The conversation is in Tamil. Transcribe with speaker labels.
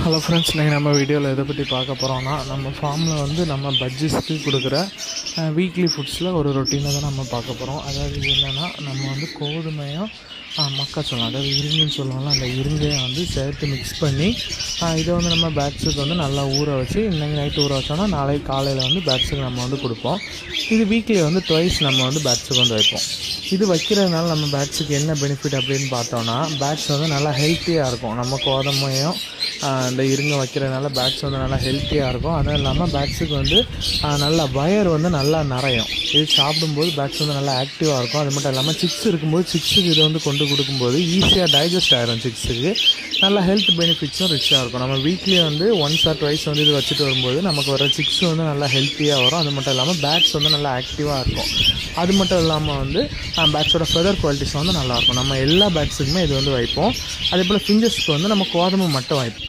Speaker 1: ஹலோ ஃப்ரெண்ட்ஸ், இன்றைக்கி நம்ம வீடியோவில் எதை பற்றி பார்க்க போகிறோம்னா, நம்ம ஃபார்மில் வந்து நம்ம பட்ஜெட்ஸ்க்கு கொடுக்குற வீக்லி ஃபுட்ஸில் ஒரு ரொட்டீனை தான் நம்ம பார்க்க போகிறோம். அதாவது என்னென்னா, நம்ம வந்து கோதுமையும் மக்காச்சோளம், அதாவது இருங்குன்னு சொல்லுவோம்ல, அந்த இருங்கையை வந்து சேர்த்து மிக்ஸ் பண்ணி இதை வந்து நம்ம பேட்ஸுக்கு வந்து நல்லா ஊற வச்சு, இன்றைக்கி நைட்டு ஊற வச்சோன்னா நாளைக்கு காலையில் வந்து பேட்ஸுக்கு நம்ம வந்து கொடுப்போம். இது வீக்லி வந்து ட்வைஸ் நம்ம வந்து பேட்ஸுக்கு வந்து வைப்போம். இது வைக்கிறதுனால நம்ம பேட்ஸுக்கு என்ன பெனிஃபிட் அப்படின்னு பார்த்தோன்னா, பேட்ஸ் வந்து நல்லா ஹெல்த்தியாக இருக்கும். நம்ம கோதுமையும் இந்த இருங்க வைக்கிறதுனால பேட்ஸ் வந்து நல்லா ஹெல்த்தியாக இருக்கும். அதுவும் இல்லாமல் பேட்ஸுக்கு வந்து நல்லா வயர் வந்து நல்லா நிறையும். இது சாப்பிடும்போது பேட்ஸ் வந்து நல்லா ஆக்டிவாக இருக்கும். அது மட்டும் இல்லாமல் சிக்ஸ் இருக்கும்போது சிக்ஸுக்கு இதை வந்து கொண்டு கொடுக்கும்போது ஈஸியாக டைஜஸ்ட் ஆகிரும். சிக்ஸுக்கு நல்லா ஹெல்த் பெனிஃபிட்ஸும் ரிச்சாக இருக்கும். நம்ம வீக்லி வந்து ஒன்ஸ் ஆர் ட்வைஸ் வந்து இது வச்சுட்டு வரும்போது நமக்கு வர சிக்ஸ் வந்து நல்லா ஹெல்த்தியாக வரும். அது மட்டும் இல்லாமல் பேட்ஸ் வந்து நல்லா ஆக்டிவாக இருக்கும். அது மட்டும் இல்லாமல் வந்து பேட்ஸோட ஃபெதர் குவாலிட்டிஸ் வந்து நல்லாயிருக்கும். நம்ம எல்லா பேட்ஸுக்குமே இது வந்து வைப்போம். அதே போல் ஃபிஞ்சஸ்க்கு வந்து நம்ம கோதுமை மட்டும் வைப்போம்.